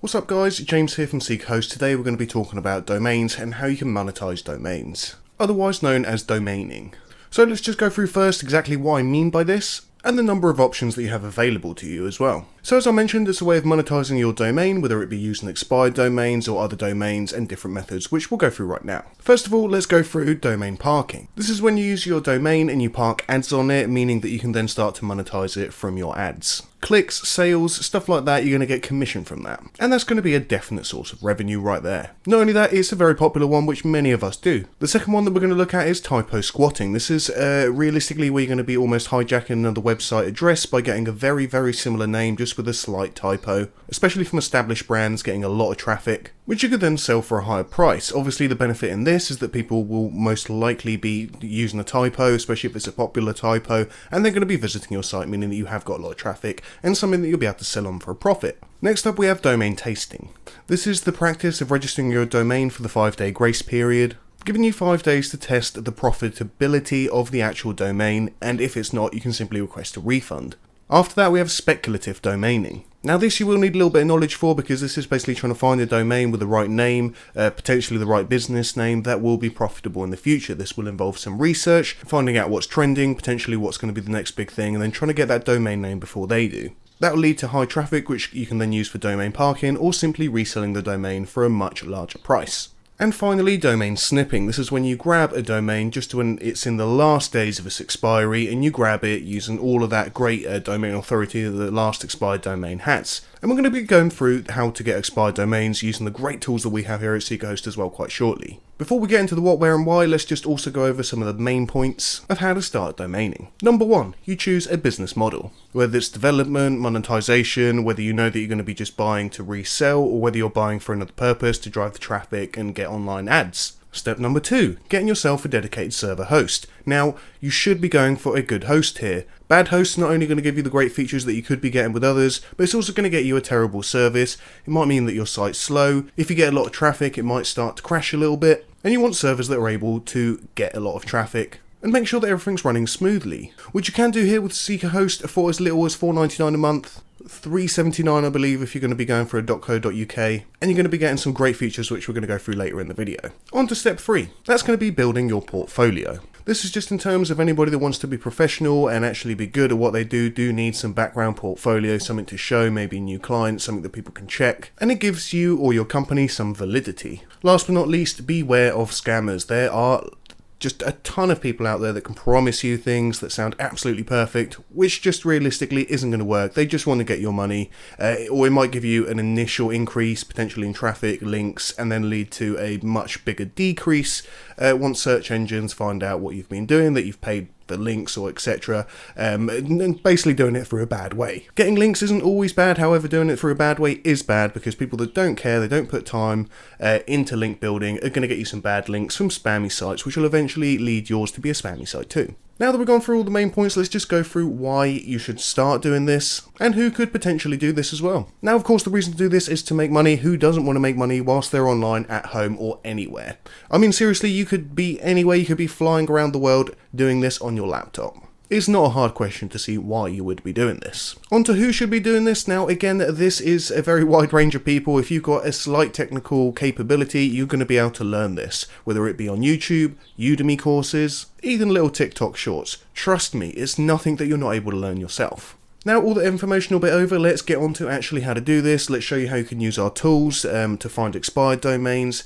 What's up guys, James here from Seekahost. Today we're going to be talking about domains and how you can monetize domains, otherwise known as domaining. So let's just go through first exactly what I mean by this, and the number of options that you have available to you as well. So as I mentioned, it's a way of monetizing your domain, whether it be using expired domains or other domains and different methods, which we'll go through right now. First of all, let's go through domain parking. This is when you use your domain and you park ads on it, meaning that you can then start to monetize it from your ads. Clicks, sales, stuff like that, you're going to get commission from that. And that's going to be a definite source of revenue right there. Not only that, it's a very popular one, which many of us do. The second one that we're going to look at is typo squatting. This is realistically where you're going to be almost hijacking another website address by getting a very, very similar name just with a slight typo, especially from established brands getting a lot of traffic, which you could then sell for a higher price. Obviously the benefit in this is that people will most likely be using a typo, especially if it's a popular typo, and they're going to be visiting your site, meaning that you have got a lot of traffic and something that you'll be able to sell on for a profit. Next up we have domain tasting. This is the practice of registering your domain for the 5-day grace period, giving you 5 days to test the profitability of the actual domain, and if it's not, you can simply request a refund. After that we have speculative domaining. Now this you will need a little bit of knowledge for, because this is basically trying to find a domain with the right name, potentially the right business name that will be profitable in the future. This will involve some research, finding out what's trending, potentially what's going to be the next big thing, and then trying to get that domain name before they do. That will lead to high traffic, which you can then use for domain parking or simply reselling the domain for a much larger price. And finally, domain snipping. This is when you grab a domain just when it's in the last days of its expiry, and you grab it using all of that great domain authority that the last expired domain has. And we're going to be going through how to get expired domains using the great tools that we have here at Seekahost as well quite shortly. Before we get into the what, where and why, let's just also go over some of the main points of how to start domaining. Number one, you choose a business model. Whether it's development, monetization, whether you know that you're going to be just buying to resell, or whether you're buying for another purpose to drive the traffic and get online ads. Step number two, getting yourself a dedicated server host. Now, you should be going for a good host here. Bad hosts are not only going to give you the great features that you could be getting with others, but it's also going to get you a terrible service. It might mean that your site's slow. If you get a lot of traffic, it might start to crash a little bit. And you want servers that are able to get a lot of traffic and make sure that everything's running smoothly, which you can do here with Seekahost for as little as $4.99 a month. $3.79 I believe if you're going to be going for a .co.uk, and you're going to be getting some great features which we're going to go through later in the video. On to step 3. That's going to be building your portfolio. This is just in terms of anybody that wants to be professional and actually be good at what they do need some background portfolio, something to show, maybe new clients, something that people can check, and it gives you or your company some validity. Last but not least, beware of scammers. There are just a ton of people out there that can promise you things that sound absolutely perfect, which just realistically isn't going to work. They just want to get your money, or it might give you an initial increase, potentially in traffic, links, and then lead to a much bigger decrease once search engines find out what you've been doing, that you've paid the links or etc, and basically doing it through a bad way. Getting links isn't always bad, however doing it through a bad way is bad, because people that don't care, they don't put time into link building, are going to get you some bad links from spammy sites, which will eventually lead yours to be a spammy site too. Now that we've gone through all the main points, let's just go through why you should start doing this and who could potentially do this as well. Now, of course, the reason to do this is to make money. Who doesn't want to make money whilst they're online, at home, or anywhere? I mean, seriously, you could be anywhere. You could be flying around the world doing this on your laptop. It's not a hard question to see why you would be doing this. On to who should be doing this. Now again, this is a very wide range of people. If you've got a slight technical capability, you're going to be able to learn this, whether it be on YouTube, Udemy courses, even little TikTok shorts. Trust me, it's nothing that you're not able to learn yourself. Now all the information will be over, let's get on to actually how to do this. Let's show you how you can use our tools to find expired domains,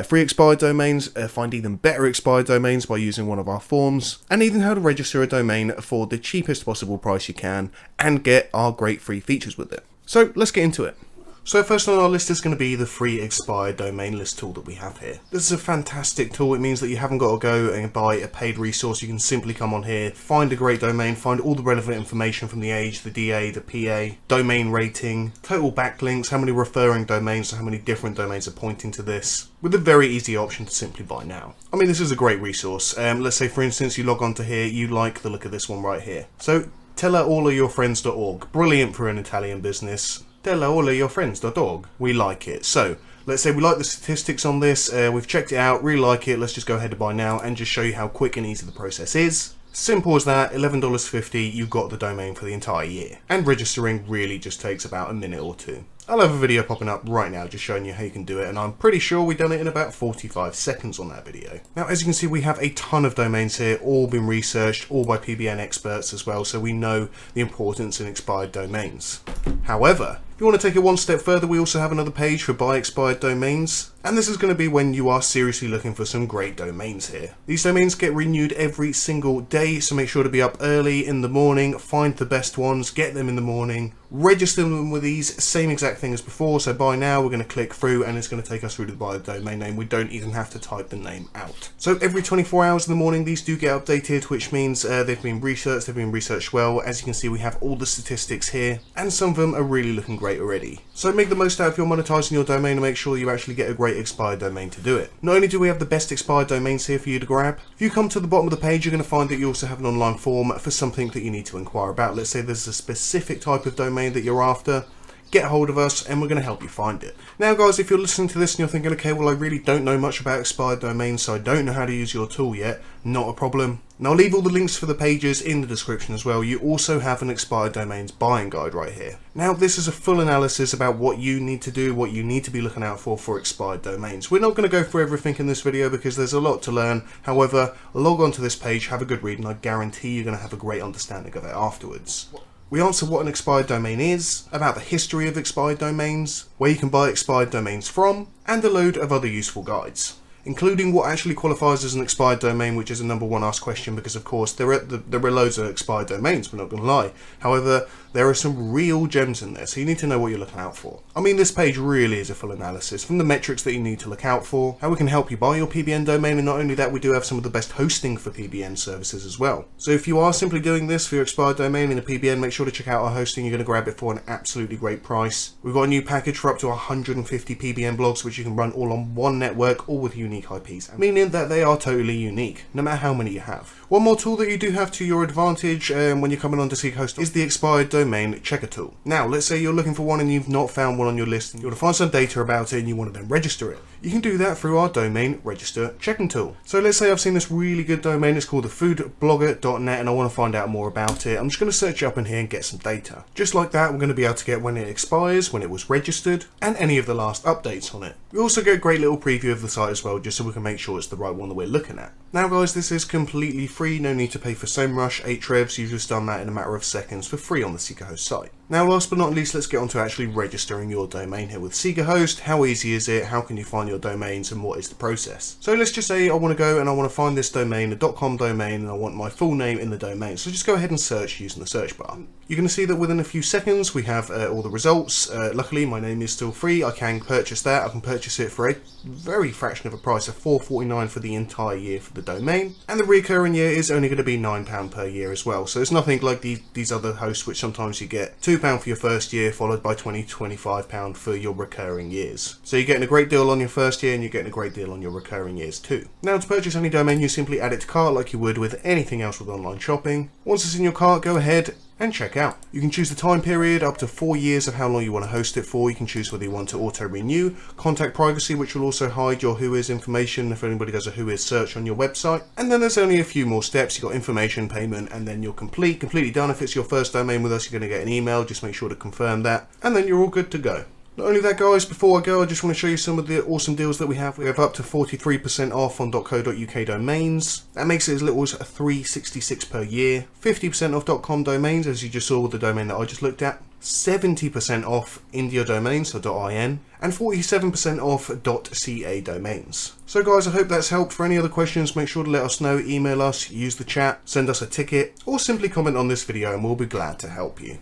free expired domains, find even better expired domains by using one of our forms, and even how to register a domain for the cheapest possible price you can and get our great free features with it. So let's get into it. So first on our list is going to be the free expired domain list tool that we have here. This is a fantastic tool. It means that you haven't got to go and buy a paid resource. You can simply come on here, find a great domain, find all the relevant information from the age, the DA, the PA, domain rating, total backlinks, how many referring domains, so how many different domains are pointing to this, with a very easy option to simply buy now. I mean, this is a great resource. Let's say for instance you log on to here, you like the look of this one right here. So tellaallofyourfriends.org, brilliant for an Italian business. tellaallofyourfriends.org. We like it. So let's say we like the statistics on this, we've checked it out, really like it, let's just go ahead and buy now and just show you how quick and easy the process is. Simple as that, $11.50, you got the domain for the entire year. And registering really just takes about a minute or two. I'll have a video popping up right now just showing you how you can do it, and I'm pretty sure we've done it in about 45 seconds on that video. Now, as you can see, we have a ton of domains here, all been researched, all by PBN experts as well, so we know the importance in expired domains. However, if you want to take it one step further, we also have another page for buy expired domains, and this is going to be when you are seriously looking for some great domains here. These domains get renewed every single day, so make sure to be up early in the morning, find the best ones, get them in the morning, register them with these, same exact thing as before. So by now we're going to click through and it's going to take us through to buy the domain name. We don't even have to type the name out. So every 24 hours in the morning these do get updated, which means they've been researched well. As you can see, we have all the statistics here, and some of them are really looking great already. So make the most out of your monetizing your domain and make sure you actually get a great expired domain to do it. Not only do we have the best expired domains here for you to grab, if you come to the bottom of the page, you're going to find that you also have an online form for something that you need to inquire about. Let's say there's a specific type of domain that you're after. Get hold of us and we're going to help you find it. Now guys, if you're listening to this and you're thinking, okay, well I really don't know much about expired domains, so I don't know how to use your tool yet, not a problem. Now I'll leave all the links for the pages in the description as well. You also have an expired domains buying guide right here. Now this is a full analysis about what you need to do, what you need to be looking out for expired domains. We're not going to go through everything in this video because there's a lot to learn. However, log on to this page, have a good read, and I guarantee you're going to have a great understanding of it afterwards. We answer what an expired domain is, about the history of expired domains, where you can buy expired domains from, and a load of other useful guides, including what actually qualifies as an expired domain, which is a number one asked question because of course there are loads of expired domains, we're not going to lie. However, there are some real gems in there, so you need to know what you're looking out for. I mean, this page really is a full analysis from the metrics that you need to look out for, how we can help you buy your PBN domain, and not only that, we do have some of the best hosting for PBN services as well. So if you are simply doing this for your expired domain in a PBN, make sure to check out our hosting. You're going to grab it for an absolutely great price. We've got a new package for up to 150 PBN blogs, which you can run all on one network, all with unique IPs, meaning that they are totally unique, no matter how many you have. One more tool that you do have to your advantage when you're coming onto seekahost is the expired domain checker tool. Now, let's say you're looking for one and you've not found one on your list, and you want to find some data about it and you want to then register it. You can do that through our domain register checking tool. So let's say I've seen this really good domain, it's called thefoodblogger.net, and I want to find out more about it. I'm just going to search it up in here and get some data. Just like that, we're going to be able to get when it expires, when it was registered, and any of the last updates on it. We also get a great little preview of the site as well, just so we can make sure it's the right one that we're looking at. Now guys, this is completely free, no need to pay for SEMrush, 8 you've just done that in a matter of seconds for free on the seekahost site. Now last but not least, let's get on to actually registering your domain here with seekahost. How easy is it? How can you find your domains, and what is the process? So let's just say I want to go and I want to find this domain, a .com domain, and I want my full name in the domain. So just go ahead and search using the search bar. You're going to see that within a few seconds we have all the results. Luckily my name is still free, I can purchase that. I can purchase it for a very fraction of a price of $4.49 for the entire year for the domain, and the recurring year is only going to be £9 per year as well. So it's nothing like these other hosts which sometimes you get £2 for your first year followed by £25 for your recurring years. So you're getting a great deal on your first year and you're getting a great deal on your recurring years too. Now to purchase any domain, you simply add it to cart like you would with anything else with online shopping. Once it's in your cart, go ahead and check out. You can choose the time period, up to 4 years of how long you want to host it for. You can choose whether you want to auto renew, contact privacy, which will also hide your whois information if anybody does a whois search on your website. And then there's only a few more steps. You've got information, payment, and then you're completely done. If it's your first domain with us, you're going to get an email. Just make sure to confirm that, and then you're all good to go. Not only that guys, before I go, I just want to show you some of the awesome deals that we have. We have up to 43% off on .co.uk domains. That makes it as little as $3.66 per year. 50% off .com domains, as you just saw with the domain that I just looked at. 70% off India domains, so .in, and 47% off .ca domains. So guys, I hope that's helped. For any other questions, make sure to let us know, email us, use the chat, send us a ticket, or simply comment on this video and we'll be glad to help you.